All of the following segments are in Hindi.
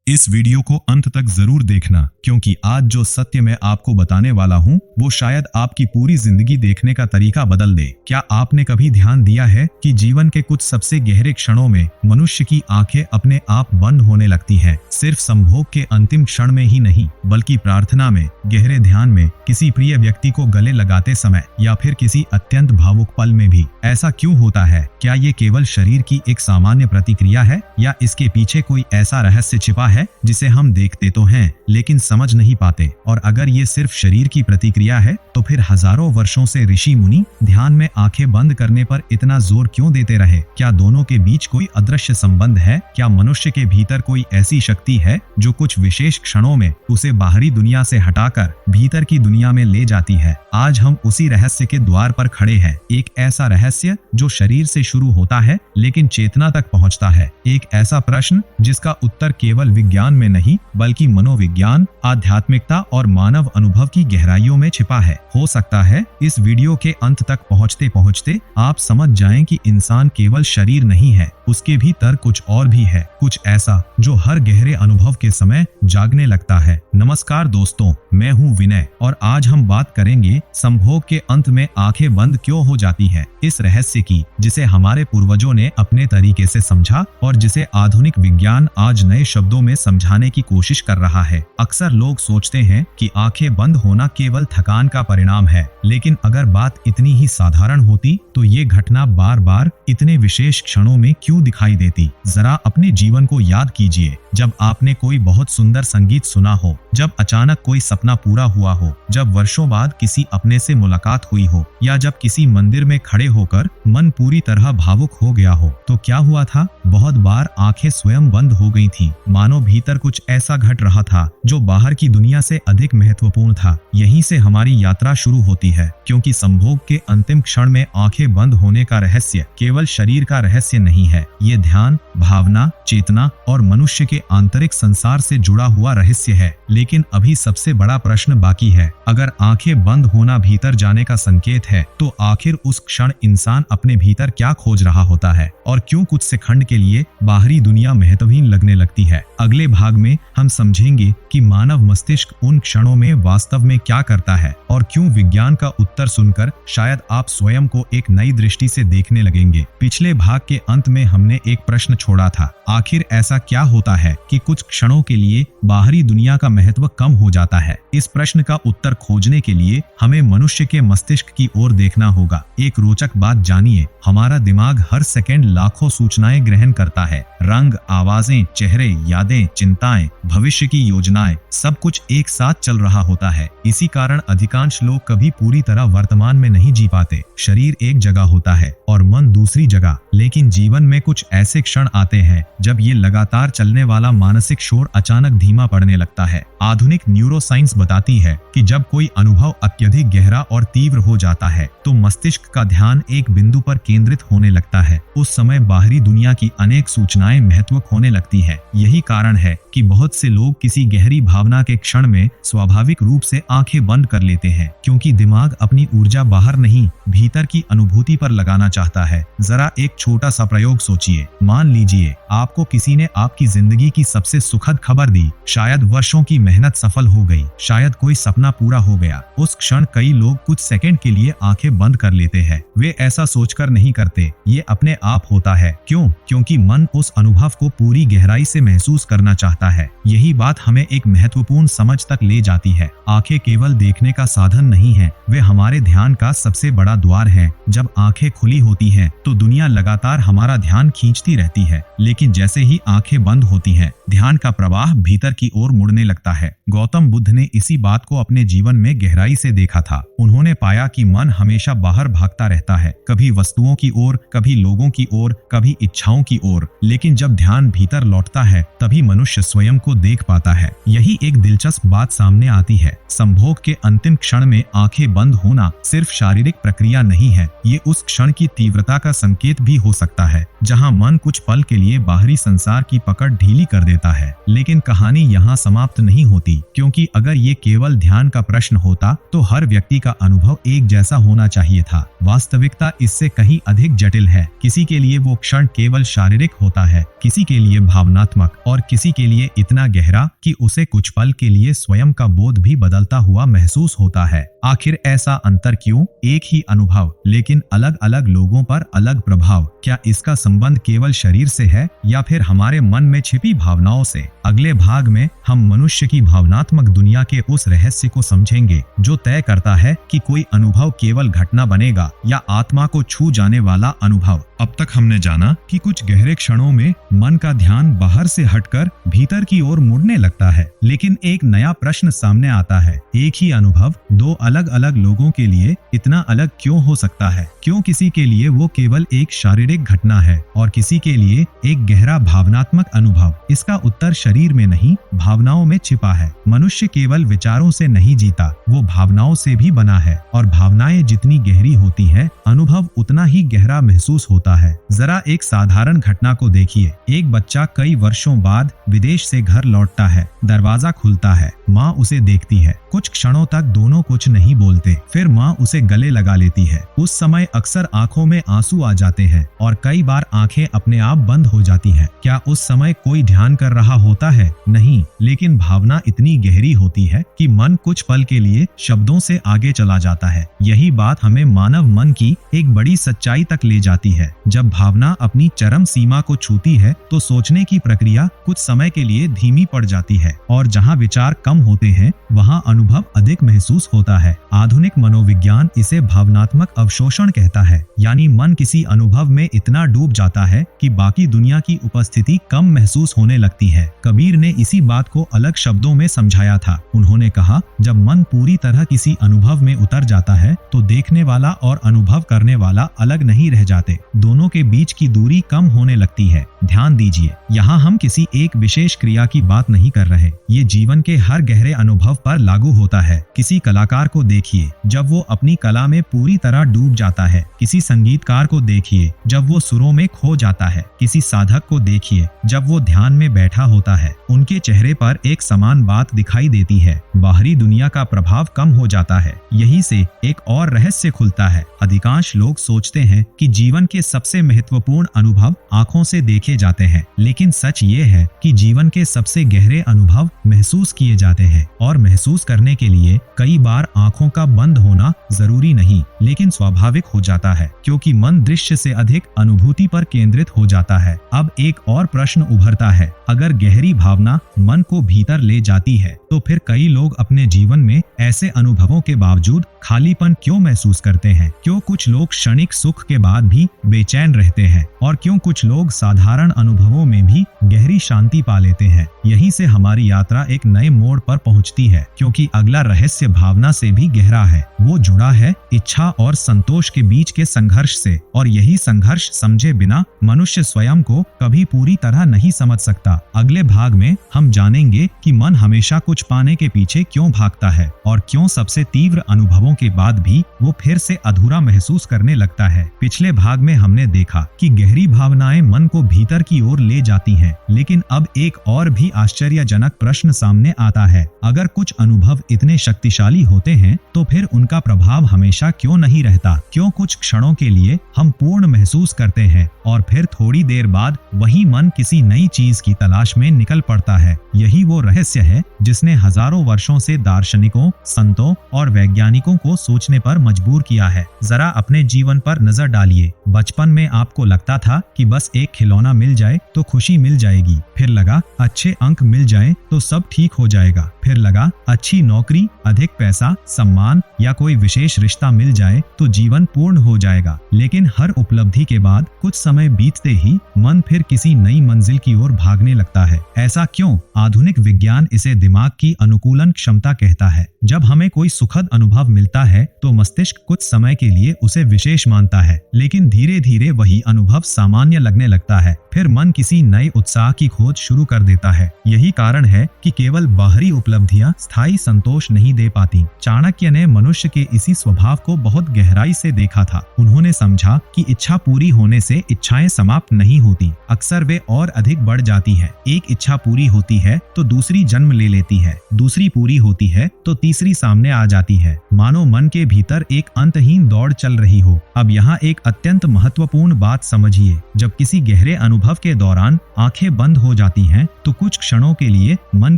इस वीडियो को अंत तक जरूर देखना, क्योंकि आज जो सत्य मैं आपको बताने वाला हूँ वो शायद आपकी पूरी जिंदगी देखने का तरीका बदल दे। क्या आपने कभी ध्यान दिया है कि जीवन के कुछ सबसे गहरे क्षणों में मनुष्य की आंखें अपने आप बंद होने लगती हैं? सिर्फ संभोग के अंतिम क्षण में ही नहीं, बल्कि प्रार्थना में, गहरे ध्यान में, किसी प्रिय व्यक्ति को गले लगाते समय या फिर किसी अत्यंत भावुक पल में भी। ऐसा क्यों होता है? क्या ये केवल शरीर की एक सामान्य प्रतिक्रिया है, या इसके पीछे कोई ऐसा रहस्य छिपा है जिसे हम देखते तो हैं लेकिन समझ नहीं पाते? और अगर ये सिर्फ शरीर की प्रतिक्रिया है तो फिर हजारों वर्षों से ऋषि मुनि ध्यान में आंखें बंद करने पर इतना जोर क्यों देते रहे? क्या दोनों के बीच कोई अदृश्य संबंध है? क्या मनुष्य के भीतर कोई ऐसी शक्ति है जो कुछ विशेष क्षणों में उसे बाहरी दुनिया से हटाकर भीतर की दुनिया में ले जाती है? आज हम उसी रहस्य के द्वार पर खड़े हैं। एक ऐसा रहस्य जो शरीर से शुरू होता है लेकिन चेतना तक पहुंचता है। एक ऐसा प्रश्न जिसका उत्तर केवल विज्ञान में नहीं बल्कि मनोविज्ञान, आध्यात्मिकता और मानव अनुभव की गहराइयों में छिपा है। हो सकता है इस वीडियो के अंत तक पहुंचते पहुंचते आप समझ जाएं कि इंसान केवल शरीर नहीं है, उसके भीतर कुछ और भी है, कुछ ऐसा जो हर गहरे अनुभव के समय जागने लगता है। नमस्कार दोस्तों, मैं हूं विनय और आज हम बात करेंगे संभोग के अंत में आंखें बंद क्यों हो जाती है, इस रहस्य की जिसे हमारे पूर्वजों ने अपने तरीके से समझा और जिसे आधुनिक विज्ञान आज नए शब्दों में समझाने की कोशिश कर रहा है। अक्सर लोग सोचते हैं कि आंखें बंद होना केवल थकान का परिणाम है, लेकिन अगर बात इतनी ही साधारण होती तो ये घटना बार बार इतने विशेष क्षणों में क्यों दिखाई देती? जरा अपने जीवन को याद कीजिए। जब आपने कोई बहुत सुंदर संगीत सुना हो, जब अचानक कोई सपना पूरा हुआ हो, जब वर्षों बाद किसी अपने से मुलाकात हुई हो, या जब किसी मंदिर में खड़े होकर मन पूरी तरह भावुक हो गया हो, तो क्या हुआ था? बहुत बार आंखें स्वयं बंद हो गई थी, मानो भीतर कुछ ऐसा घट रहा था जो बाहर की दुनिया से अधिक महत्वपूर्ण था। यहीं से हमारी यात्रा शुरू होती है, क्योंकि संभोग के अंतिम क्षण में आंखें बंद होने का रहस्य केवल शरीर का रहस्य नहीं है। ये ध्यान, भावना, चेतना और मनुष्य के आंतरिक संसार से जुड़ा हुआ रहस्य है। लेकिन अभी सबसे बड़ा प्रश्न बाकी है। अगर आंखें बंद होना भीतर जाने का संकेत है, तो आखिर उस क्षण इंसान अपने भीतर क्या खोज रहा होता है, और क्यों कुछ सेकंड के लिए बाहरी दुनिया महत्वहीन लगने लगती है? अगले भाग में हम समझेंगे कि मानव मस्तिष्क उन क्षणों में वास्तव में क्या करता है, और क्यों विज्ञान का उत्तर सुनकर शायद आप स्वयं को एक नई दृष्टि से देखने लगेंगे। पिछले भाग के अंत में हमने एक प्रश्न छोड़ा था, आखिर ऐसा क्या होता है कि कुछ क्षणों के लिए बाहरी दुनिया का महत्व कम हो जाता है? इस प्रश्न का उत्तर खोजने के लिए हमें मनुष्य के मस्तिष्क की ओर देखना होगा। एक रोचक बात जानिए, हमारा दिमाग हर सेकंड लाखों सूचनाएं ग्रहण करता है। रंग, आवाजें, चेहरे, यादें, चिंताएं, भविष्य की योजनाएं, सब कुछ एक साथ चल रहा होता है। इसी कारण अधिकांश लोग कभी पूरी तरह वर्तमान में नहीं जी पाते। शरीर एक जगह होता है और मन दूसरी जगह, लेकिन जीवन में कुछ ऐसे क्षण आते हैं जब ये लगातार चलने वाला मानसिक शोर अचानक धीमा पड़ने लगता है। आधुनिक न्यूरोसाइंस बताती है कि जब कोई अनुभव अत्यधिक गहरा और तीव्र हो जाता है तो मस्तिष्क का ध्यान एक बिंदु पर केंद्रित होने लगता है। उस समय बाहरी दुनिया की अनेक सूचनाएं महत्वपूर्ण होने लगती है। यही कारण है कि बहुत से लोग किसी गहरी भावना के क्षण में स्वाभाविक रूप से आंखें बंद कर लेते हैं, क्योंकि दिमाग अपनी ऊर्जा बाहर नहीं, भीतर की अनुभूति पर लगाना चाहता है। जरा एक छोटा सा प्रयोग सोचिए। मान लीजिए आपको किसी ने आपकी जिंदगी की सबसे सुखद खबर दी। शायद वर्षों की मेहनत सफल हो गई, शायद कोई सपना पूरा हो गया। उस क्षण कई लोग कुछ सेकंड के लिए आंखें बंद कर लेते हैं। वे ऐसा सोचकर नहीं करते, ये अपने आप होता है। क्यों? क्योंकि मन उस अनुभव को पूरी गहराई से महसूस करना चाहता है। यही बात हमें एक महत्वपूर्ण समझ तक ले जाती है। आंखें केवल देखने का साधन नहीं है, वे हमारे ध्यान का सबसे बड़ा द्वार है। जब आंखें खुली होती हैं, तो दुनिया लगातार हमारा ध्यान खींचती रहती है, लेकिन जैसे ही आंखें बंद होती हैं, ध्यान का प्रवाह भीतर की ओर मुड़ने लगता है। गौतम बुद्ध ने इसी बात को अपने जीवन में गहराई से देखा था। उन्होंने पाया कि मन हमेशा बाहर भागता रहता है, कभी वस्तुओं की ओर, कभी लोगों की ओर, कभी इच्छाओं की ओर, लेकिन जब ध्यान भीतर लौटता है तभी मनुष्य स्वयं को देख पाता है। यही एक दिलचस्प बात सामने आती है। संभोग के अंतिम क्षण में आंखें बंद होना सिर्फ शारीरिक प्रक्रिया नहीं है, ये उस क्षण की तीव्रता का संकेत भी हो सकता है जहां मन कुछ पल के लिए बाहरी संसार की पकड़ ढीली कर देता है। लेकिन कहानी यहाँ समाप्त नहीं होती, क्योंकि अगर ये केवल ध्यान का प्रश्न होता तो हर व्यक्ति का अनुभव एक जैसा होना चाहिए था। वास्तविकता इससे कहीं अधिक जटिल है। किसी के लिए वो क्षण केवल शारीरिक होता है, किसी के लिए भावनात्मक और किसी के लिए इतना इतना गहरा कि उसे कुछ पल के लिए स्वयं का बोध भी बदलता हुआ महसूस होता है। आखिर ऐसा अंतर क्यों? एक ही अनुभव लेकिन अलग अलग लोगों पर अलग प्रभाव। क्या इसका संबंध केवल शरीर से है या फिर हमारे मन में छिपी भावनाओं से? अगले भाग में हम मनुष्य की भावनात्मक दुनिया के उस रहस्य को समझेंगे जो तय करता है कि कोई अनुभव केवल घटना बनेगा या आत्मा को छू जाने वाला अनुभव। अब तक हमने जाना कि कुछ गहरे क्षणों में मन का ध्यान बाहर से हटकर भीतर की ओर मुड़ने लगता है, लेकिन एक नया प्रश्न सामने आता है। एक ही अनुभव दो अलग अलग लोगों के लिए इतना अलग क्यों हो सकता है? क्यों किसी के लिए वो केवल एक शारीरिक घटना है और किसी के लिए एक गहरा भावनात्मक अनुभव? इसका उत्तर शरीर में नहीं, भावनाओं में छिपा है। मनुष्य केवल विचारों से नहीं जीता, वो भावनाओं से भी बना है और भावनाएं जितनी गहरी होती है, अनुभव उतना ही गहरा महसूस होता है। जरा एक साधारण घटना को देखिए। एक बच्चा कई वर्षों बाद विदेश से घर लौटता है। दरवाजा खुलता है, माँ उसे देखती है। कुछ क्षणों तक दोनों कुछ नहीं बोलते, फिर माँ उसे गले लगा लेती है। उस समय अक्सर आंखों में आंसू आ जाते हैं और कई बार आंखें अपने आप बंद हो जाती हैं। क्या उस समय कोई ध्यान कर रहा होता है? नहीं, लेकिन भावना इतनी गहरी होती है कि मन कुछ पल के लिए शब्दों से आगे चला जाता है। यही बात हमें मानव मन की एक बड़ी सच्चाई तक ले जाती है। जब भावना अपनी चरम सीमा को छूती है तो सोचने की प्रक्रिया कुछ समय के लिए धीमी पड़ जाती है और जहाँ विचार कम होते हैं वहाँ अनुभव अधिक महसूस होता है। आधुनिक मनोविज्ञान इसे भावनात्मक अवशोषण कहता है, यानी मन किसी अनुभव में इतना डूब जाता है कि बाकी दुनिया की उपस्थिति कम महसूस होने लगती है। कबीर ने इसी बात को अलग शब्दों में समझाया था। उन्होंने कहा, जब मन पूरी तरह किसी अनुभव में उतर जाता है तो देखने वाला और अनुभव करने वाला अलग नहीं रह जाते, दोनों के बीच की दूरी कम होने लगती है। ध्यान दीजिए, यहाँ हम किसी एक विशेष क्रिया की बात नहीं कर रहे, ये जीवन के हर गहरे अनुभव पर लागू होता है। किसी कलाकार को देखिए जब वो अपनी कला में पूरी तरह डूब जाता है। किसी संगीतकार को देखिए जब वो सुरों में खो जाता है। किसी साधक को देखिए जब वो ध्यान में बैठा होता है। उनके चेहरे पर एक समान बात दिखाई देती है, बाहरी दुनिया का प्रभाव कम हो जाता है। यही से एक और रहस्य खुलता है। अधिकांश लोग सोचते हैं कि जीवन के सबसे महत्वपूर्ण अनुभव आंखों से देखे जाते हैं, लेकिन सच ये है कि जीवन के सबसे गहरे अनुभव महसूस किए जाते हैं और महसूस करने के लिए कई बार आंखों का बंद होना जरूरी नहीं, लेकिन स्वाभाविक हो जाता है, क्योंकि मन दृश्य से अधिक अनुभूति पर केंद्रित हो जाता है। अब एक और प्रश्न उभरता है, अगर गहरी भावना मन को भीतर ले जाती है तो फिर कई लोग अपने जीवन में ऐसे अनुभवों के बावजूद खालीपन क्यों महसूस करते हैं? क्यों कुछ लोग क्षणिक सुख के बाद भी बेचैन रहते हैं और क्यों कुछ लोग साधारण अनुभवों में भी गहरी शांति पा लेते हैं? यहीं से हमारी यात्रा एक नए मोड़ पर पहुंचती है, क्योंकि अगला रहस्य भावना से भी गहरा है। वो जुड़ा है इच्छा और संतोष के बीच के संघर्ष से, और यही संघर्ष समझे बिना मनुष्य स्वयं को कभी पूरी तरह नहीं समझ सकता। अगले भाग में हम जानेंगे कि मन हमेशा कुछ पाने के पीछे क्यों भागता है और क्यों सबसे तीव्र अनुभवों के बाद भी वो फिर से अधूरा महसूस करने लगता है। पिछले भाग में हमने देखा कि गहरी भावनाएं मन को भीतर की ओर ले जाती हैं, लेकिन अब एक और भी आश्चर्यजनक प्रश्न सामने आता है, अगर कुछ अनुभव इतने शक्तिशाली होते हैं तो फिर उनका प्रभाव हमेशा क्यों नहीं रहता? क्यों कुछ क्षणों के लिए हम पूर्ण महसूस करते हैं और फिर थोड़ी देर बाद वही मन किसी नई चीज की तलाश में निकल पड़ता है? यही वो रहस्य है जिसने हजारों वर्षों से दार्शनिकों, संतों और वैज्ञानिकों को सोचने पर मजबूर किया है। जरा अपने जीवन पर नजर डालिए। बचपन में आपको लगता था कि बस एक खिलौना मिल जाए तो खुशी मिल जाएगी, फिर लगा अच्छे अंक मिल जाए तो सब ठीक हो जाएगा, फिर लगा अच्छी नौकरी, अधिक पैसा, सम्मान या कोई विशेष रिश्ता मिल जाए तो जीवन पूर्ण हो जाएगा। लेकिन हर उपलब्धि के बाद कुछ समय बीतते ही मन फिर किसी नई मंजिल की ओर भागने लगता है। ऐसा क्यों? आधुनिक विज्ञान इसे दिमाग की अनुकूलन क्षमता कहता है। जब हमें कोई सुखद अनुभव मिलता है तो मस्तिष्क कुछ समय के लिए उसे विशेष मानता है, लेकिन धीरे धीरे वही अनुभव सामान्य लगने लगता है। फिर मन किसी नए उत्साह की खोज शुरू कर देता है। यही कारण है कि केवल बाहरी उपलब्धियां स्थायी संतोष नहीं दे पाती। चार्ल्स चाणक्य ने मनुष्य के इसी स्वभाव को बहुत गहराई से देखा था। उन्होंने समझा कि इच्छा पूरी होने से इच्छाएं समाप्त नहीं होती, अक्सर वे और अधिक बढ़ जाती है। एक इच्छा पूरी होती है तो दूसरी जन्म ले लेती है, दूसरी पूरी होती है तो तीसरी सामने आ जाती है, मानो मन के भीतर एक अंतहीन दौड़ चल रही हो। अब यहाँ एक अत्यंत महत्वपूर्ण बात समझिए, जब किसी गहरे अनुभव के दौरान आंखें बंद हो जाती हैं, तो कुछ क्षणों के लिए मन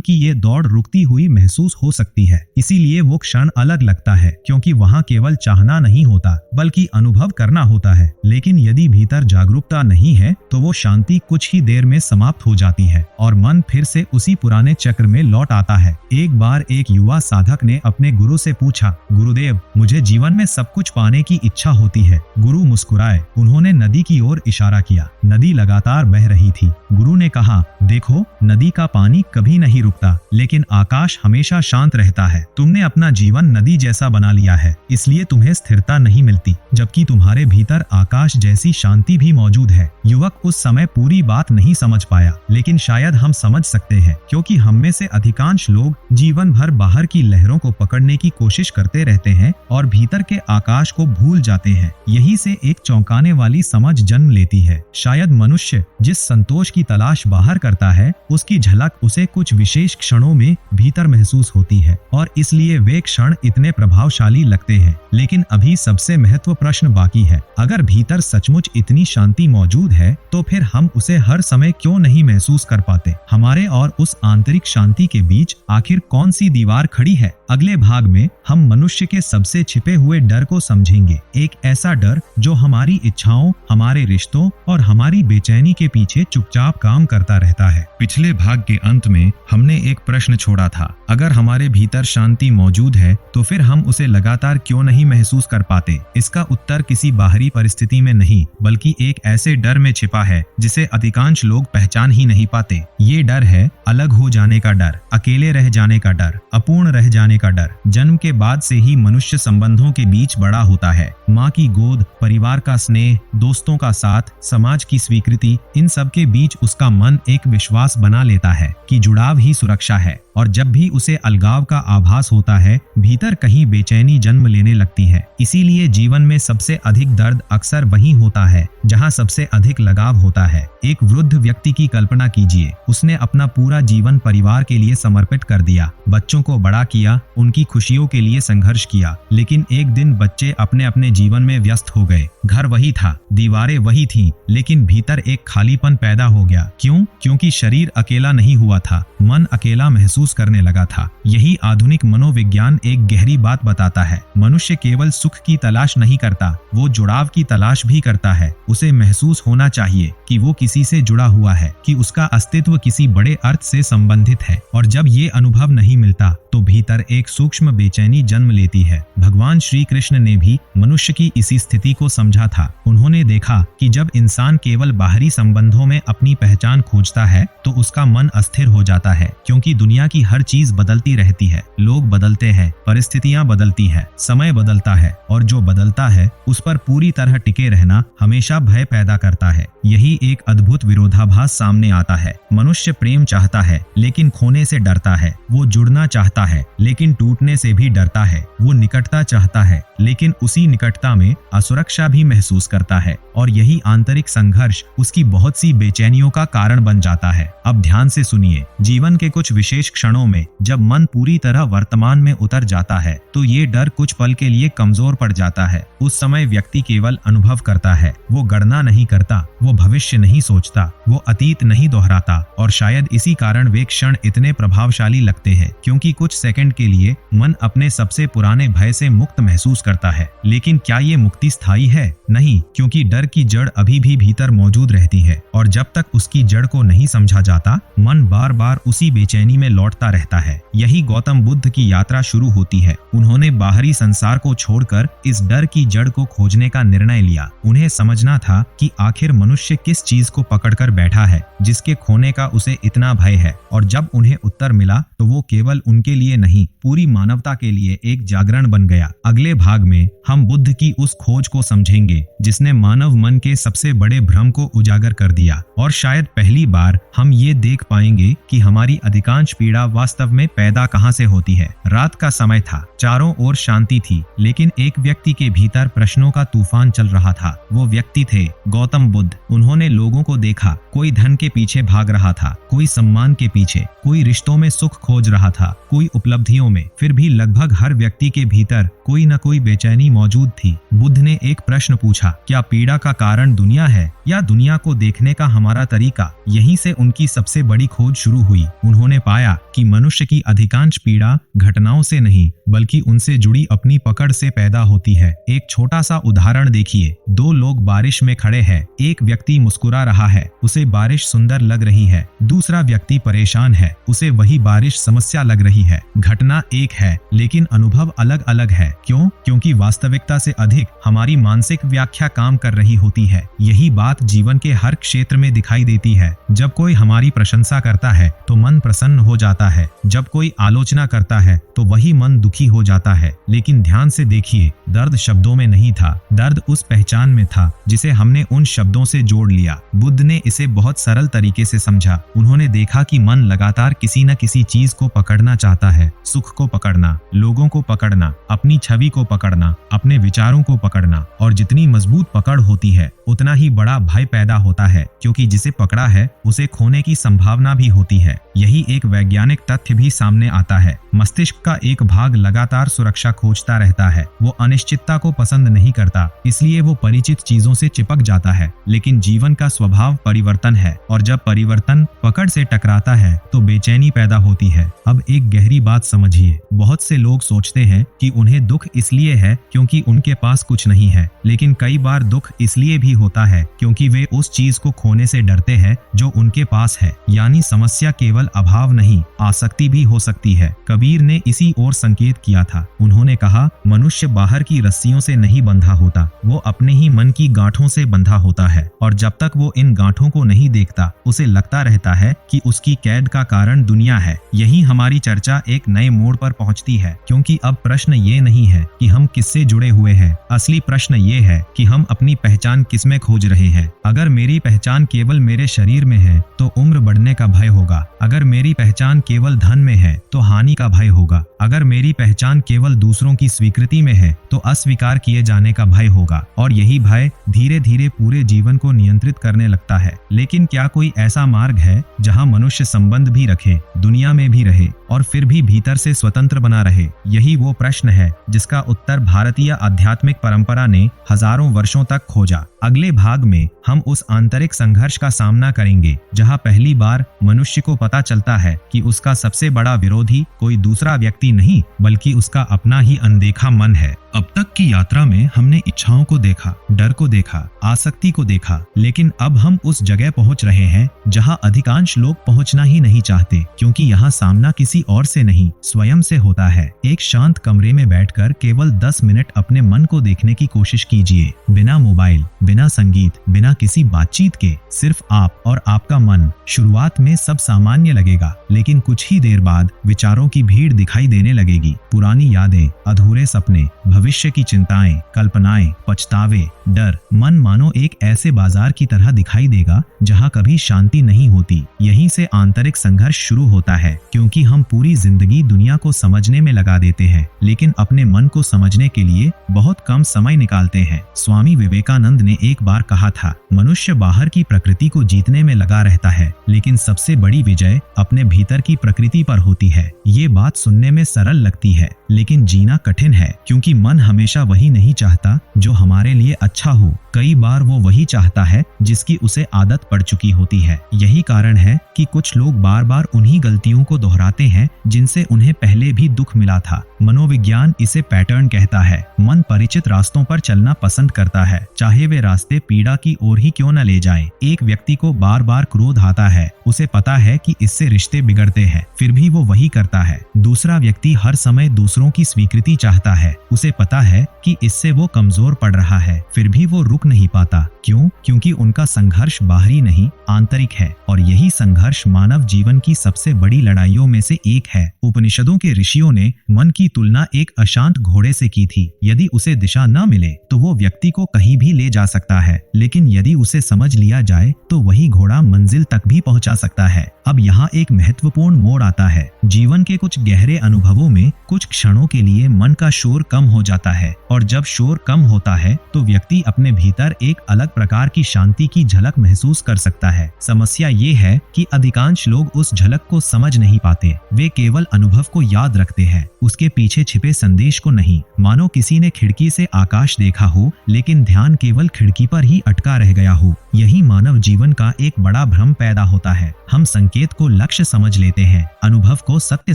की ये दौड़ रुकती हुई महसूस हो सकती है। इसीलिए वो क्षण अलग लगता है, क्योंकि वहाँ केवल चाहना नहीं होता बल्कि अनुभव करना होता है। लेकिन यदि भीतर जागरूकता नहीं है तो वो शांति कुछ ही देर में समाप्त हो जाती है और मन फिर से उसी पुराने चक्र में लौट आता है। एक बार एक युवा साधक ने अपने गुरु से पूछा, गुरुदेव, मुझे जीवन में सब कुछ पाने की इच्छा होती है। गुरु मुस्कुराए। उन्होंने नदी की ओर इशारा किया। नदी लगातार बह रही थी। गुरु ने कहा, देखो, नदी का पानी कभी नहीं रुकता, लेकिन आकाश हमेशा शांत रहता है। तुमने अपना जीवन नदी जैसा बना लिया है, इसलिए तुम्हें स्थिरता नहीं मिलती, जबकि तुम्हारे भीतर आकाश जैसी शांति भी मौजूद है। युवक उस समय पूरी बात नहीं समझ पाया, लेकिन शायद हम समझ सकते हैं, क्योंकि हम में से अधिकांश लोग जीवन भर बाहर की लहरों को पकड़ने की कोशिश करते रहते हैं और भीतर के आकाश को भूल जाते हैं। यही से एक चौंकाने वाली समझ जन्म लेती है। शायद मनुष्य जिस संतोष की तलाश बाहर करता है, उसकी झलक उसे कुछ विशेष क्षणों में भीतर महसूस होती है और इसलिए वे क्षण इतने प्रभावशाली लगते हैं। लेकिन अभी सबसे महत्वपूर्ण प्रश्न बाकी है। अगर भीतर सचमुच इतनी शांति मौजूद है, तो फिर हम उसे हर समय क्यों नहीं महसूस कर पाते? हमारे और उस आंतरिक शांति के बीच आखिर कौन सी दीवार खड़ी है? अगले भाग में हम मनुष्य के सबसे छिपे हुए डर को समझेंगे। एक ऐसा डर जो हमारी इच्छाओं, हमारे रिश्तों और हमारी बेचैनी के पीछे चुपचाप काम करता रहता है। पिछले भाग के अंत में हमने एक प्रश्न छोड़ा था, अगर हमारे भीतर शांति मौजूद है तो फिर हम उसे लगातार क्यों नहीं महसूस कर पाते? इसका उत्तर किसी बाहरी परिस्थिति में नहीं, बल्कि एक ऐसे डर में छिपा है जिसे अधिकांश लोग पहचान ही नहीं पाते। ये डर है अलग हो जाने का डर, अकेले रह जाने का डर, अपूर्ण रह जाने का डर। जन्म के बाद से ही मनुष्य संबंधों के बीच बड़ा होता है। माँ की गोद, परिवार का स्नेह, दोस्तों का साथ, समाज की स्वीकृति, इन सब के बीच उसका मन एक विश्वास बना लेता है कि जुड़ाव ही सुरक्षा है। और जब भी उसे अलगाव का आभास होता है, भीतर कहीं बेचैनी जन्म लेने लगती है। इसीलिए जीवन में सबसे अधिक दर्द अक्सर वहीं होता है जहां सबसे अधिक लगाव होता है। एक वृद्ध व्यक्ति की कल्पना कीजिए, उसने अपना पूरा जीवन परिवार के लिए समर्पित कर दिया, बच्चों को बड़ा किया, उनकी खुशियों के लिए संघर्ष किया। लेकिन एक दिन बच्चे अपने अपने जीवन में व्यस्त हो गए। घर वही था, दीवारें वही थीं, लेकिन भीतर एक खालीपन पैदा हो गया। क्यों? क्योंकि शरीर अकेला नहीं हुआ था, मन अकेला महसूस करने लगा था। यही आधुनिक मनोविज्ञान एक गहरी बात बताता है। मनुष्य केवल सुख की तलाश नहीं करता, वो जुड़ाव की तलाश भी करता है। उसे महसूस होना चाहिए कि वो किसी से जुड़ा हुआ है, कि उसका अस्तित्व किसी बड़े अर्थ से संबंधित है। और जब ये अनुभव नहीं मिलता तो भीतर एक सूक्ष्म बेचैनी जन्म लेती है। भगवान श्री कृष्ण ने भी मनुष्य की इसी स्थिति को समझा था। उन्होंने देखा कि जब इंसान केवल बाहरी संबंधों में अपनी पहचान खोजता है तो उसका मन अस्थिर हो जाता है, क्योंकि दुनिया की हर चीज बदलती रहती है। लोग बदलते हैं, परिस्थितियां बदलती है, समय बदलता है, और जो बदलता है उस पर पूरी तरह टिके रहना हमेशा भय पैदा करता है। यही एक अद्भुत विरोधाभास सामने आता है। मनुष्य प्रेम चाहता है लेकिन खोने से डरता है। वो जुड़ना चाहता है लेकिन टूटने से भी डरता है। वो निकटता चाहता है लेकिन उसी निकटता में असुरक्षा भी महसूस करता है। और यही आंतरिक संघर्ष उसकी बहुत सी बेचैनियों का कारण बन जाता है। अब ध्यान से सुनिए, जीवन के कुछ विशेष क्षणों में जब मन पूरी तरह वर्तमान में उतर जाता है तो ये डर कुछ पल के लिए कमजोर पड़ जाता है। उस समय व्यक्ति केवल अनुभव करता है, वो गणना नहीं करता, वो भविष्य नहीं सोचता, वो अतीत नहीं दोहराता। और शायद इसी कारण वे क्षण इतने प्रभावशाली लगते हैं, क्योंकि कुछ सेकंड के लिए मन अपने सबसे पुराने भय से मुक्त महसूस करता है। लेकिन क्या ये मुक्ति स्थायी है? नहीं, क्योंकि डर की जड़ अभी भी भीतर मौजूद रहती है और जब तक उसकी जड़ को नहीं समझा जाता, मन बार बार उसी बेचैनी में लौटता रहता है। यही गौतम बुद्ध की यात्रा शुरू होती है। उन्होंने बाहरी संसार को छोड़कर इस डर की जड़ को खोजने का निर्णय लिया। उन्हें समझना था कि आखिर मनुष्य किस चीज को पकड़कर बैठा है जिसके खोने का उसे इतना भय है। और जब उन्हें उत्तर मिला तो वो केवल उनके लिए नहीं, पूरी मानवता के लिए एक जागरण बन गया। अगले भाग भाग में हम बुद्ध की उस खोज को समझेंगे जिसने मानव मन के सबसे बड़े भ्रम को उजागर कर दिया, और शायद पहली बार हम ये देख पाएंगे कि हमारी अधिकांश पीड़ा वास्तव में पैदा कहां से होती है। रात का समय था, चारों ओर शांति थी, लेकिन एक व्यक्ति के भीतर प्रश्नों का तूफान चल रहा था। वो व्यक्ति थे गौतम बुद्ध। उन्होंने लोगों को देखा, कोई धन के पीछे भाग रहा था, कोई सम्मान के पीछे, कोई रिश्तों में सुख खोज रहा था, कोई उपलब्धियों में। फिर भी लगभग हर व्यक्ति के भीतर कोई न कोई बेचैनी मौजूद थी। बुद्ध ने एक प्रश्न पूछा, क्या पीड़ा का कारण दुनिया है या दुनिया को देखने का हमारा तरीका? यहीं से उनकी सबसे बड़ी खोज शुरू हुई। उन्होंने पाया कि मनुष्य की अधिकांश पीड़ा घटनाओं से नहीं बल्कि उनसे जुड़ी अपनी पकड़ से पैदा होती है। एक छोटा सा उदाहरण देखिए। दो लोग बारिश में खड़े हैं। एक व्यक्ति मुस्कुरा रहा है, उसे बारिश सुंदर लग रही है। दूसरा व्यक्ति परेशान है, उसे वही बारिश समस्या लग रही है। घटना एक है लेकिन अनुभव अलग अलग है। क्यों? क्योंकि वास्तविकता से अधिक हमारी मानसिक व्याख्या काम कर रही होती है। यही बात जीवन के हर क्षेत्र में दिखाई देती है। जब कोई हमारी प्रशंसा करता है तो मन प्रसन्न हो जाता है, जब कोई आलोचना करता है तो वही मन दुखी हो जाता है। लेकिन ध्यान से देखिए, दर्द शब्दों में नहीं था, दर्द उस पहचान में था जिसे हमने उन शब्दों से जोड़ लिया। बुद्ध ने इसे बहुत सरल तरीके से समझा। उन्होंने देखा कि मन लगातार किसी न किसी चीज को पकड़ना चाहता है। सुख को पकड़ना, लोगों को पकड़ना, अपनी छवि को पकड़ना, अपने विचारों को पकड़ना। और जितनी मजबूत पकड़ होती है उतना ही बड़ा भय पैदा होता है, क्योंकि जिसे पकड़ा है उसे खोने की संभावना भी होती है। यही एक वैज्ञानिक तथ्य भी सामने आता है। मस्तिष्क का एक भाग लगातार सुरक्षा खोजता रहता है। वो अनिश्चितता को पसंद नहीं करता, इसलिए वो परिचित चीजों से चिपक जाता है। लेकिन जीवन का स्वभाव परिवर्तन है, और जब परिवर्तन पकड़ से टकराता है तो बेचैनी पैदा होती है। अब एक गहरी बात समझिए। बहुत से लोग सोचते हैं कि उन्हें दुख इसलिए है क्योंकि उनके पास कुछ नहीं है, लेकिन कई बार दुख इसलिए भी होता है क्योंकि वे उस चीज को खोने से डरते हैं जो उनके पास है। यानी समस्या केवल अभाव नहीं, आसक्ति भी हो सकती है। कबीर ने इसी ओर संकेत किया था। उन्होंने कहा, मनुष्य बाहर की रस्सियों से नहीं बंधा होता, वो अपने ही मन की गांठों से बंधा होता है। और जब तक वो इन गांठों को नहीं देखता, उसे लगता रहता है कि उसकी कैद का कारण दुनिया है। यही हमारी चर्चा एक नए मोड़ पर पहुंचती है, क्योंकि अब प्रश्न ये नहीं है कि हम किससे जुड़े हुए हैं। असली प्रश्न ये है कि हम अपनी पहचान किसमें खोज रहे हैं। अगर मेरी पहचान केवल मेरे शरीर में है तो उम्र बढ़ने का भय होगा। अगर मेरी पहचान केवल धन में है तो हानि का भय होगा। अगर मेरी पहचान केवल दूसरों की स्वीकृति में है तो अस्वीकार किए जाने का भय होगा। और यही भय धीरे धीरे पूरे जीवन को नियंत्रित करने लगता है। लेकिन क्या कोई ऐसा मार्ग है जहां मनुष्य संबंध भी रखे, दुनिया में भी रहे और फिर भी भीतर से स्वतंत्र बना रहे? यही वो प्रश्न है जिसका उत्तर भारतीय आध्यात्मिक परंपरा ने हजारों वर्षों तक खोजा। अगले भाग में हम उस आंतरिक संघर्ष का सामना करेंगे जहां पहली बार मनुष्य को पता चलता है कि उसका सबसे बड़ा विरोधी कोई दूसरा व्यक्ति नहीं बल्कि उसका अपना ही अनदेखा मन है। अब तक की यात्रा में हमने इच्छाओं को देखा, डर को देखा, आसक्ति को देखा, लेकिन अब हम उस जगह पहुंच रहे हैं जहां अधिकांश लोग पहुंचना ही नहीं चाहते, क्योंकि यहाँ सामना किसी और से नहीं, स्वयं से होता है। एक शांत कमरे में बैठकर केवल 10 मिनट अपने मन को देखने की कोशिश कीजिए, बिना मोबाइल, बिना संगीत, बिना किसी बातचीत के, सिर्फ आप और आपका मन। शुरुआत में सब सामान्य लगेगा, लेकिन कुछ ही देर बाद विचारों की भीड़ दिखाई देने लगेगी। पुरानी यादें, अधूरे सपने, भविष्य की चिंताएं, कल्पनाएं, पछतावे, डर। मन मानो एक ऐसे बाजार की तरह दिखाई देगा जहां कभी शांति नहीं होती। यहीं से आंतरिक संघर्ष शुरू होता है, क्योंकि हम पूरी जिंदगी दुनिया को समझने में लगा देते हैं, लेकिन अपने मन को समझने के लिए बहुत कम समय निकालते हैं। स्वामी विवेकानंद ने एक बार कहा था, मनुष्य बाहर की प्रकृति को जीतने में लगा रहता है, लेकिन सबसे बड़ी विजय अपने भीतर की प्रकृति पर होती है। ये बात सुनने में सरल लगती है, लेकिन जीना कठिन है, क्योंकि मन हमेशा वही नहीं चाहता जो हमारे लिए अच्छा हो। कई बार वो वही चाहता है जिसकी उसे आदत पड़ चुकी होती है। यही कारण है कि कुछ लोग बार बार उन्हीं गलतियों को दोहराते हैं जिनसे उन्हें पहले भी दुख मिला था। मनोविज्ञान इसे पैटर्न कहता है। मन परिचित रास्तों पर चलना पसंद करता है, चाहे वे रास्ते पीड़ा की ओर ही क्यों न ले जाएं। एक व्यक्ति को बार बार क्रोध आता है, उसे पता है कि इससे रिश्ते बिगड़ते हैं, फिर भी वो वही करता है। दूसरा व्यक्ति हर समय दूसरों की स्वीकृति चाहता है, उसे पता है कि इससे वो कमजोर पड़ रहा है, फिर भी वो रुक रुक नहीं पाता। क्यों? क्योंकि उनका संघर्ष बाहरी नहीं, आंतरिक है, और यही संघर्ष मानव जीवन की सबसे बड़ी लड़ाइयों में से एक है। उपनिषदों के ऋषियों ने मन की तुलना एक अशांत घोड़े से की थी। यदि उसे दिशा न मिले तो वो व्यक्ति को कहीं भी ले जा सकता है, लेकिन यदि उसे समझ लिया जाए तो वही घोड़ा मंजिल तक भी पहुंचा सकता है। अब यहाँ एक महत्वपूर्ण मोड़ आता है। जीवन के कुछ गहरे अनुभवों में कुछ क्षणों के लिए मन का शोर कम हो जाता है, और जब शोर कम होता है तो व्यक्ति अपने भीतर एक अलग प्रकार की शांति की झलक महसूस कर सकता है। समस्या ये है कि अधिकांश लोग उस झलक को समझ नहीं पाते। वे केवल अनुभव को याद रखते हैं, उसके पीछे छिपे संदेश को नहीं। मानो किसी ने खिड़की से आकाश देखा हो, लेकिन ध्यान केवल खिड़की पर ही अटका रह गया हो। यही मानव जीवन का एक बड़ा भ्रम पैदा होता है। हम संकेत को लक्ष्य समझ लेते हैं, अनुभव को सत्य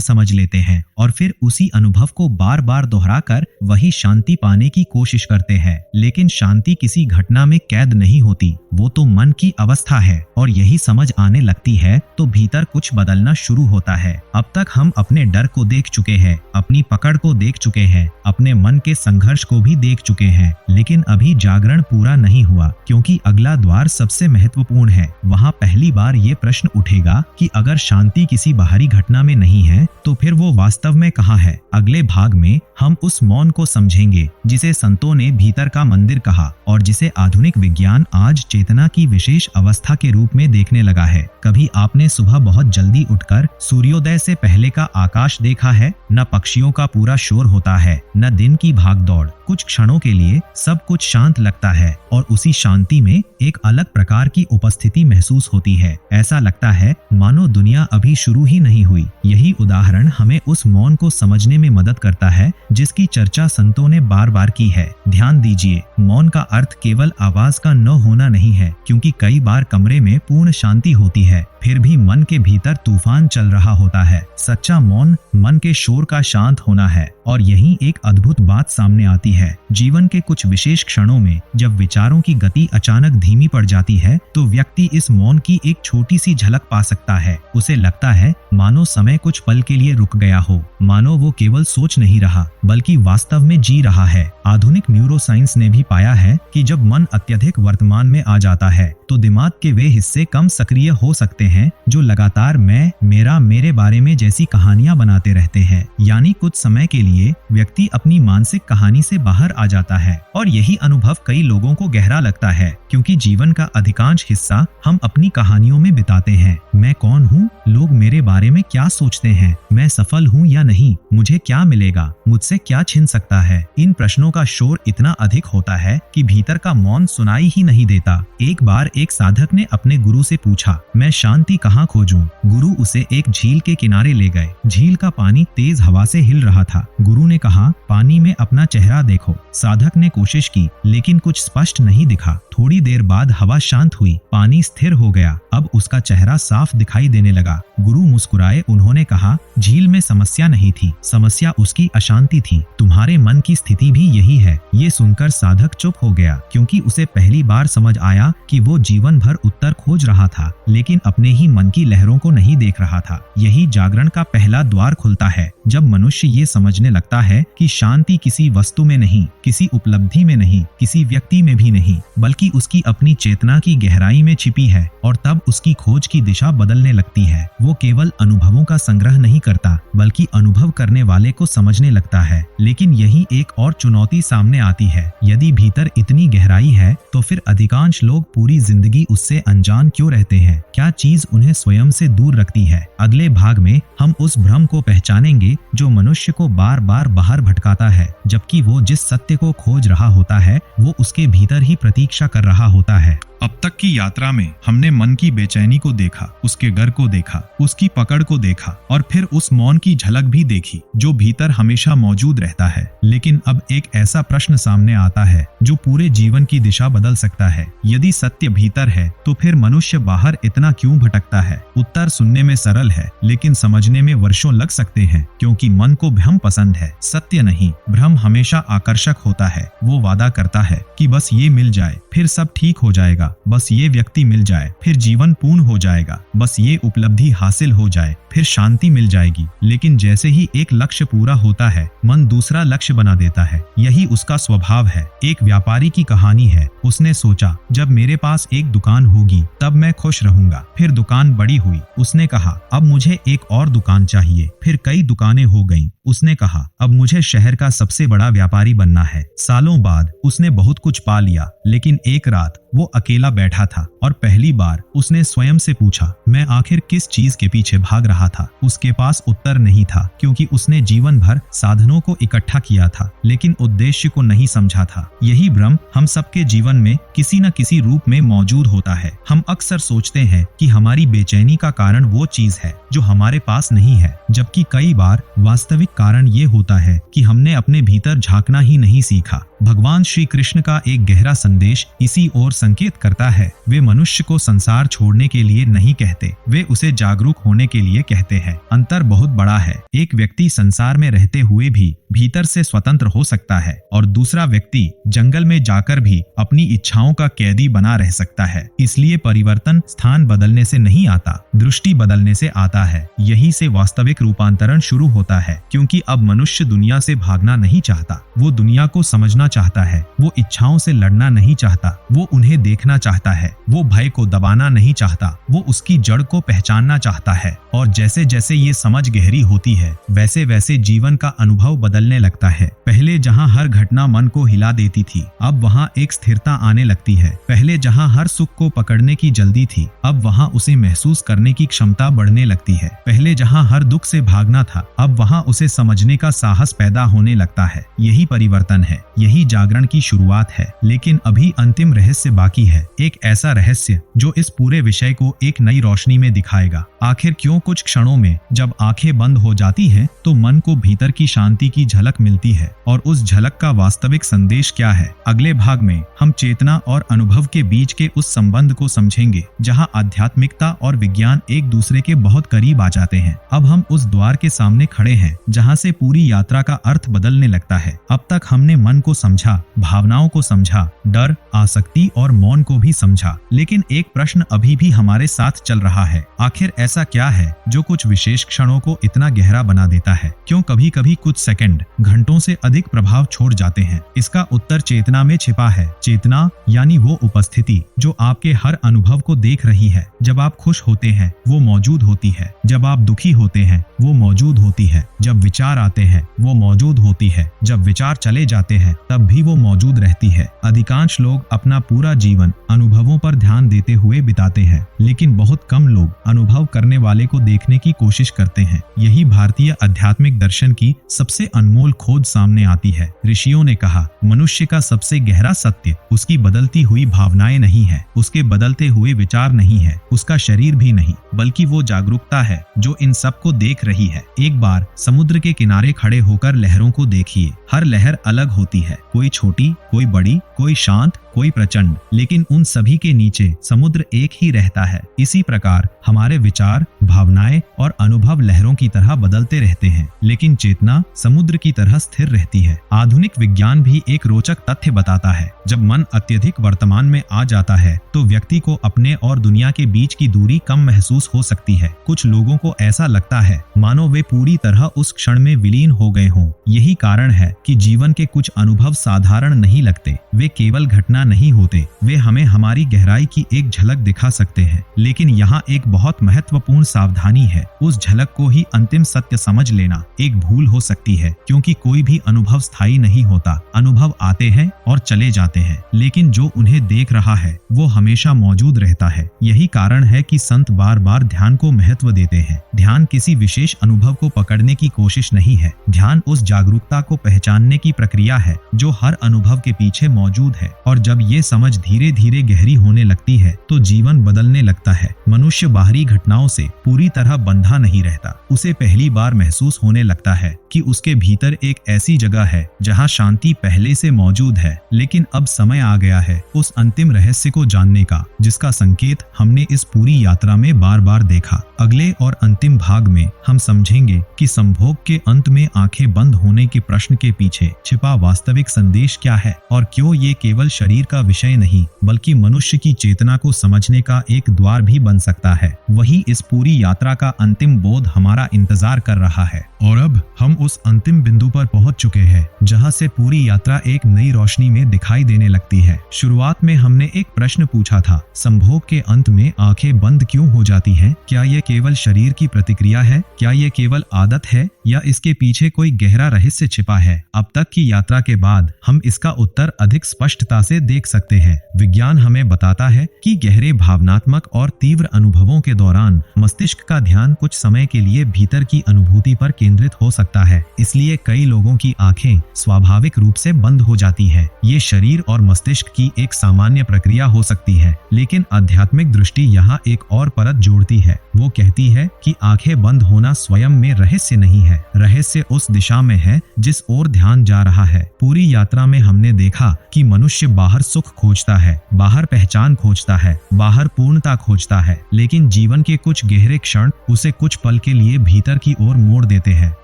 समझ लेते हैं, और फिर उसी अनुभव को बार बार दोहराकर वही शांति पाने की कोशिश करते हैं। लेकिन शांति किसी घटना में कैद नहीं होती, वो तो मन की अवस्था है, और यही समझ आने लगती है तो भीतर कुछ बदलना शुरू होता है। अब तक हम अपने डर को देख चुके हैं, अपनी पकड़ को देख चुके हैं, अपने मन के संघर्ष को भी देख चुके हैं, लेकिन अभी जागरण पूरा नहीं हुआ, क्योंकि अगला द्वार सबसे महत्वपूर्ण है। वहाँ पहली बार ये प्रश्न उठेगा कि अगर शांति किसी बाहरी घटना में नहीं है तो फिर वो वास्तव में कहाँ है। अगले भाग में हम उस मौन को समझेंगे जिसे संतों ने भीतर का मंदिर कहा, और जिसे आधुनिक विज्ञान आज चेतना की विशेष अवस्था के रूप में देखने लगा है। कभी आपने सुबह बहुत जल्दी उठकर सूर्योदय से पहले का आकाश देखा है? न पक्षियों का पूरा शोर होता है, न दिन की भागदौड़। कुछ क्षणों के लिए सब कुछ शांत लगता है, और उसी शांति में एक अलग प्रकार की उपस्थिति महसूस होती है। ऐसा लगता है मानो दुनिया अभी शुरू ही नहीं हुई। यही उदाहरण हमें उस मौन को समझने में मदद करता है जिसकी चर्चा संतों ने बार बार की है। ध्यान दीजिए, मौन का अर्थ केवल आवाज का न होना नहीं है, क्योंकि कई बार कमरे में पूर्ण शांति होती है, फिर भी मन के भीतर तूफान चल रहा होता है। सच्चा मौन मन के शोर का शांत होना है, और यही एक अद्भुत बात सामने आती है। जीवन के कुछ विशेष क्षणों में जब विचारों की गति अचानक धीमी पड़ जाती है तो व्यक्ति इस मौन की एक छोटी सी झलक पा सकता है। उसे लगता है मानो समय कुछ पल के लिए रुक गया हो, मानो वो केवल सोच नहीं रहा बल्कि वास्तव में जी रहा है। आधुनिक न्यूरोसाइंस ने भी पाया है कि जब मन अत्यधिक वर्तमान में आ जाता है तो दिमाग के वे हिस्से कम सक्रिय हो सकते हैं जो लगातार मैं, मेरा, मेरे बारे में जैसी कहानियां बनाते रहते हैं। यानी कुछ समय के लिए व्यक्ति अपनी मानसिक कहानी से बाहर आ जाता है, और यही अनुभव कई लोगों को गहरा लगता है, क्योंकि जीवन का अधिकांश हिस्सा हम अपनी कहानियों में बिताते हैं। मैं कौन हूँ? लोग मेरे बारे में क्या सोचते हैं? मैं सफल हूँ या नहीं? मुझे क्या मिलेगा? मुझसे क्या छिन सकता है? इन प्रश्नों का शोर इतना अधिक होता है कि भीतर का मौन सुनाई ही नहीं देता। एक बार एक साधक ने अपने गुरु से पूछा, मैं शांति कहाँ खोजूं? गुरु उसे एक झील के किनारे ले गए। झील का पानी तेज हवा से हिल रहा था। गुरु ने कहा, पानी में अपना चेहरा देखो। साधक ने कोशिश की, लेकिन कुछ स्पष्ट नहीं दिखा। थोड़ी देर बाद हवा शांत हुई, पानी स्थिर हो गया। अब उसका चेहरा साफ दिखाई देने लगा। गुरु मुस्कुराए। उन्होंने कहा, झील में समस्या नहीं थी, समस्या उसकी अशांति थी। तुम्हारे मन की स्थिति भी यही है। ये सुनकर साधक चुप हो गया, क्योंकि उसे पहली बार समझ आया कि वो जीवन भर उत्तर खोज रहा था, लेकिन अपने ही मन की लहरों को नहीं देख रहा था। यही जागरण का पहला द्वार खुलता है, जब मनुष्य ये समझने लगता है कि शांति किसी वस्तु में नहीं, किसी उपलब्धि में नहीं, किसी व्यक्ति में भी नहीं, बल्कि उसकी अपनी चेतना की गहराई में छिपी है। और तब उसकी खोज की दिशा बदलने लगती है। वो केवल अनुभवों का संग्रह नहीं करता, बल्कि अनुभव करने वाले को समझने लगता है। लेकिन यही एक और चुनौती सामने आती है। यदि भीतर इतनी गहराई है तो फिर अधिकांश लोग पूरी जिंदगी उससे अनजान क्यों रहते हैं? क्या चीज उन्हें स्वयं से दूर रखती है? अगले भाग में हम उस भ्रम को पहचानेंगे जो मनुष्य को बार बार बाहर भटकाता है, जबकि वो जिस सत्य को खोज रहा होता है वो उसके भीतर ही प्रतीक्षा कर रहा होता है। अब तक की यात्रा में हमने मन की बेचैनी को देखा, उसके डर को देखा, उसकी पकड़ को देखा, और फिर उस मौन की झलक भी देखी जो भीतर हमेशा मौजूद रहता है। लेकिन अब एक ऐसा प्रश्न सामने आता है जो पूरे जीवन की दिशा बदल सकता है। यदि सत्य भीतर है तो फिर मनुष्य बाहर इतना क्यों भटकता है? उत्तर सुनने में सरल है, लेकिन समझने में वर्षों लग सकते हैं, क्योंकि मन को भ्रम पसंद है, सत्य नहीं। भ्रम हमेशा आकर्षक होता है। वो वादा करता है कि बस ये मिल जाए फिर सब ठीक हो जाएगा, बस ये व्यक्ति मिल जाए फिर जीवन पूर्ण हो जाएगा, बस ये उपलब्धि हासिल हो जाए फिर शांति मिल जाएगी। लेकिन जैसे ही एक लक्ष्य पूरा होता है, मन दूसरा लक्ष्य बना देता है। यही उसका स्वभाव है। एक व्यापारी की कहानी है। उसने सोचा, जब मेरे पास एक दुकान होगी तब मैं खुश रहूंगा। फिर दुकान बड़ी हुई। उसने कहा, अब मुझे एक और दुकान चाहिए। फिर कई दुकानें हो गईं। उसने कहा, अब मुझे शहर का सबसे बड़ा व्यापारी बनना है। सालों बाद उसने बहुत कुछ पा लिया, लेकिन एक रात वो अकेला बैठा था और पहली बार उसने स्वयं से पूछा, मैं आखिर किस चीज के पीछे भाग रहा था। उसके पास उत्तर नहीं था, क्योंकि उसने जीवन भर साधनों को इकट्ठा किया था, लेकिन उद्देश्य को नहीं समझा था। यही भ्रम हम सबके जीवन में किसी न किसी रूप में मौजूद होता है। हम अक्सर सोचते हैं कि हमारी बेचैनी का कारण वो चीज है जो हमारे पास नहीं है, जबकि कई बार वास्तविक कारण ये होता है कि हमने अपने भीतर झांकना ही नहीं सीखा। भगवान श्री कृष्ण का एक गहरा संदेश इसी ओर संकेत करता है। वे मनुष्य को संसार छोड़ने के लिए नहीं कहते, वे उसे जागरूक होने के लिए कहते हैं। अंतर बहुत बड़ा है। एक व्यक्ति संसार में रहते हुए भी भीतर से स्वतंत्र हो सकता है और दूसरा व्यक्ति जंगल में जाकर भी अपनी इच्छाओं का कैदी बना रह सकता है। इसलिए परिवर्तन स्थान बदलने से नहीं आता, दृष्टि बदलने से आता है। यही से वास्तविक रूपांतरण शुरू होता है, क्योंकि अब मनुष्य दुनिया से भागना नहीं चाहता, वो दुनिया को समझना चाहता है। वो इच्छाओं से लड़ना नहीं चाहता, वो उन्हें देखना चाहता है। वो भय को दबाना नहीं चाहता, वो उसकी जड़ को पहचानना चाहता है। और जैसे जैसे ये समझ गहरी होती है, वैसे वैसे जीवन का अनुभव बदलने लगता है। पहले जहाँ हर घटना मन को हिला देती थी, अब वहाँ एक स्थिरता आने लगती है। पहले जहाँ हर सुख को पकड़ने की जल्दी थी, अब वहाँ उसे महसूस करने की क्षमता बढ़ने लगती है। पहले जहाँ हर दुख से भागना था, अब वहाँ उसे समझने का साहस पैदा होने लगता है। यही परिवर्तन है, यही जागरण की शुरुआत है। लेकिन अभी अंतिम रहस्य बाकी है, एक ऐसा रहस्य जो इस पूरे विषय को एक नई रोशनी में दिखाएगा। आखिर क्यों कुछ क्षणों में जब आंखें बंद हो जाती हैं, तो मन को भीतर की शांति की झलक मिलती है, और उस झलक का वास्तविक संदेश क्या है? अगले भाग में हम चेतना और अनुभव के बीच के उस संबंध को समझेंगे, जहां आध्यात्मिकता और विज्ञान एक दूसरे के बहुत करीब आ जाते हैं। अब हम उस द्वार के सामने खड़े हैं जहां से पूरी यात्रा का अर्थ बदलने लगता है। अब तक हमने मन को समझा, भावनाओं को समझा, डर, आसक्ति और मौन को भी समझा, लेकिन एक प्रश्न अभी भी हमारे साथ चल रहा है। आखिर ऐसा क्या है जो कुछ विशेष क्षणों को इतना गहरा बना देता है? क्यों कभी कभी कुछ सेकंड घंटों से अधिक प्रभाव छोड़ जाते हैं? इसका उत्तर चेतना में छिपा है। चेतना यानी वो उपस्थिति जो आपके हर अनुभव को देख रही है। जब आप खुश होते हैं, वो मौजूद होती है। जब आप दुखी होते हैं, वो मौजूद होती है। जब विचार आते हैं, वो मौजूद होती है। जब विचार चले जाते हैं, तब भी वो मौजूद रहती है। अधिकांश लोग अपना पूरा जीवन अनुभवों पर ध्यान देते हुए बिताते हैं, लेकिन बहुत कम लोग अनुभव करने वाले को देखने की कोशिश करते हैं। यही भारतीय आध्यात्मिक दर्शन की सबसे अनमोल खोज सामने आती है। ऋषियों ने कहा, मनुष्य का सबसे गहरा सत्य उसकी बदलती हुई भावनाएं नहीं है, उसके बदलते हुए विचार नहीं है, उसका शरीर भी नहीं, बल्कि वो जागरूकता है जो इन सबको देख रही है। एक बार समुद्र के किनारे खड़े होकर लहरों को देखिए। हर लहर अलग होती है, कोई छोटी, कोई बड़ी, कोई शांत, कोई प्रचंड, लेकिन उन सभी के नीचे समुद्र एक ही रहता है। इसी प्रकार हमारे विचार, भावनाएं और अनुभव लहरों की तरह बदलते रहते हैं, लेकिन चेतना समुद्र की तरह स्थिर रहती है। आधुनिक विज्ञान भी एक रोचक तथ्य बताता है। जब मन अत्यधिक वर्तमान में आ जाता है, तो व्यक्ति को अपने और दुनिया के बीच की दूरी कम महसूस हो सकती है। कुछ लोगों को ऐसा लगता है मानो वे पूरी तरह उस क्षण में विलीन हो गए हों। यही कारण है कि जीवन के कुछ अनुभव साधारण नहीं लगते। वे केवल घटना नहीं होते, वे हमें हमारी गहराई की एक झलक दिखा सकते हैं। लेकिन यहाँ एक बहुत महत्वपूर्ण सावधानी है, उस झलक को ही अंतिम सत्य समझ लेना एक भूल हो सकती है, क्योंकि कोई भी अनुभव स्थायी नहीं होता। अनुभव आते हैं और चले जाते हैं, लेकिन जो उन्हें देख रहा है वो हमेशा मौजूद रहता है। यही कारण है कि संत बार बार ध्यान को महत्व देते हैं। ध्यान किसी विशेष अनुभव को पकड़ने की कोशिश नहीं है, ध्यान उस जागरूकता को पहचानने की प्रक्रिया है जो हर अनुभव के पीछे मौजूद है। और जब ये समझ धीरे धीरे गहरी होने लगती है, तो जीवन बदलने लगता है। मनुष्य बाहरी घटनाओं से पूरी तरह बंधा नहीं रहता। उसे पहली बार महसूस होने लगता है कि उसके भीतर एक ऐसी जगह है जहां शांति पहले से मौजूद है। लेकिन अब समय आ गया है उस अंतिम रहस्य को जानने का, जिसका संकेत हमने इस पूरी यात्रा में बार बार देखा। अगले और अंतिम भाग में हम समझेंगे कि संभोग के अंत में आंखें बंद होने के प्रश्न के पीछे छिपा वास्तविक संदेश क्या है, और क्यों ये ये केवल शरीर का विषय नहीं बल्कि मनुष्य की चेतना को समझने का एक द्वार भी बन सकता है। वही इस पूरी यात्रा का अंतिम बोध हमारा इंतजार कर रहा है। और अब हम उस अंतिम बिंदु पर पहुंच चुके हैं जहां से पूरी यात्रा एक नई रोशनी में दिखाई देने लगती है। शुरुआत में हमने एक प्रश्न पूछा था, संभोग के अंत में आंखें बंद क्यों हो जाती हैं? क्या ये केवल शरीर की प्रतिक्रिया है? क्या ये केवल आदत है या इसके पीछे कोई गहरा रहस्य छिपा है? अब तक की यात्रा के बाद हम इसका उत्तर अधिक स्पष्टता से देख सकते हैं। विज्ञान हमें बताता है कि गहरे भावनात्मक और तीव्र अनुभवों के दौरान मस्तिष्क का ध्यान कुछ समय के लिए भीतर की अनुभूति पर केंद्रित हो सकता है। इसलिए कई लोगों की आंखें स्वाभाविक रूप से बंद हो जाती है। ये शरीर और मस्तिष्क की एक सामान्य प्रक्रिया हो सकती है, लेकिन आध्यात्मिक दृष्टि यहाँ एक और परत जोड़ती है। वो कहती है कि आंखें बंद होना स्वयं में रहस्य नहीं है, रहस्य उस दिशा में है जिस ओर ध्यान जा रहा है। पूरी यात्रा में हमने देखा कि मनुष्य बाहर सुख खोजता है, बाहर पहचान खोजता है, बाहर पूर्णता खोजता है, लेकिन जीवन के कुछ गहरे क्षण उसे कुछ पल के लिए भीतर की ओर मोड़ देते हैं।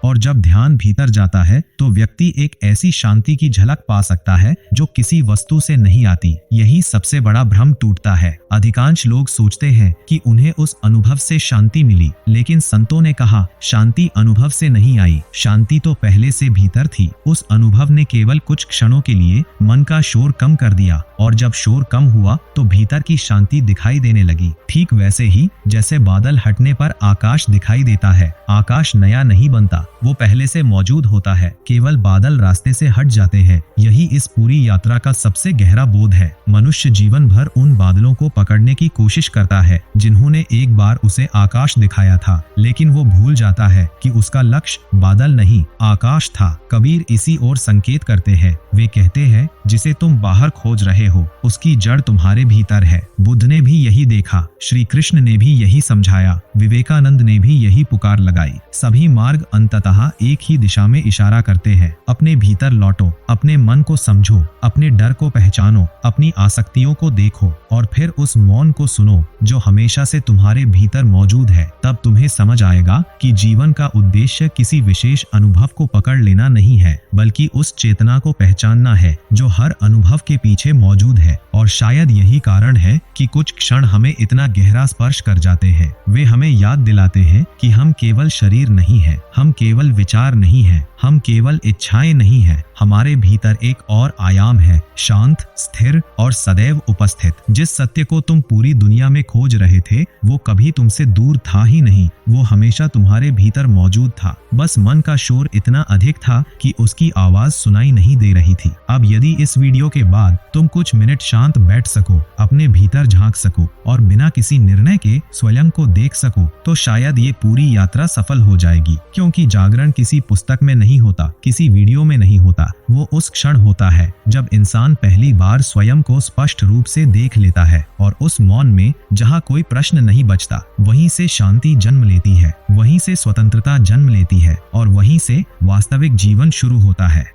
और जब ध्यान भीतर जाता है तो व्यक्ति एक ऐसी शांति की झलक पा सकता है जो किसी वस्तु से नहीं आती। यही सबसे बड़ा भ्रम टूटता है। अधिकांश लोग सोचते हैं कि उन्हें उस अनुभव से शांति मिली, लेकिन संतों ने कहा शांति अनुभव से नहीं आई, शांति तो पहले से भीतर थी। उस अनुभव ने केवल कुछ क्षणों के लिए मन का शोर कम कर दिया, और जब शोर कम हुआ तो भीतर की शांति दिखाई देने लगी। ठीक वैसे ही जैसे बादल हटने पर आकाश दिखाई देता है। आकाश नया नहीं बनता, वो पहले से मौजूद होता है, केवल बादल रास्ते से हट जाते हैं। यही इस पूरी यात्रा का सबसे गहरा बोध है। मनुष्य जीवन भर उन बादलों को पकड़ने की कोशिश करता है जिन्होंने एक बार उसे आकाश दिखाया था, लेकिन वो भूल जाता है कि उसका लक्ष्य बादल नहीं आकाश था। कबीर इसी ओर संकेत करते हैं। वे कहते हैं, जिसे तुम बाहर खोज रहे हो उसकी जड़ तुम्हारे भीतर है। बुद्ध ने भी यही देखा, श्री कृष्ण ने भी यही समझाया, विवेकानंद ने भी यही पुकार लगाई। सभी मार्ग अंततः एक ही दिशा में इशारा करते हैं। अपने भीतर लौटो, अपने मन को समझो, अपने डर को पहचानो, अपनी आसक्तियों को देखो और फिर उस मौन को सुनो जो हमेशा से तुम्हारे भीतर मौजूद है। तब तुम्हें समझ आएगा कि जीवन का उद्देश्य किसी विशेष अनुभव को पकड़ लेना नहीं है, बल्कि उस चेतना को पहचानना है जो हर अनुभव के पीछे मौजूद है। और शायद यही कारण है कि कुछ क्षण हमें इतना गहरा स्पर्श कर जाते हैं। वे हमें याद दिलाते हैं कि हम केवल शरीर नहीं हैं, हम केवल विचार नहीं हैं, हम केवल इच्छाएं नहीं हैं। हमारे भीतर एक और आयाम है, शांत, स्थिर और सदैव उपस्थित। जिस सत्य को तुम पूरी दुनिया में खोज रहे थे वो कभी तुमसे दूर था ही नहीं, वो हमेशा तुम्हारे भीतर मौजूद था। बस मन का शोर इतना अधिक था कि उसकी आवाज सुनाई नहीं दे रही थी। अब यदि इस वीडियो के बाद तुम कुछ मिनट शांत बैठ सको, अपने भीतर झांक सको और बिना किसी निर्णय के स्वयं को देख सको, तो शायद ये पूरी यात्रा सफल हो जाएगी। क्योंकि जागरण किसी पुस्तक में नहीं होता, किसी वीडियो में नहीं होता, वो उस क्षण होता है जब इंसान पहली बार स्वयं को स्पष्ट रूप से देख लेता है। और उस मौन में जहाँ कोई प्रश्न नहीं बचता, वहीं से शांति जन्म लेती है, वहीं से स्वतंत्रता जन्म लेती है और वहीं से वास्तविक जीवन शुरू होता है।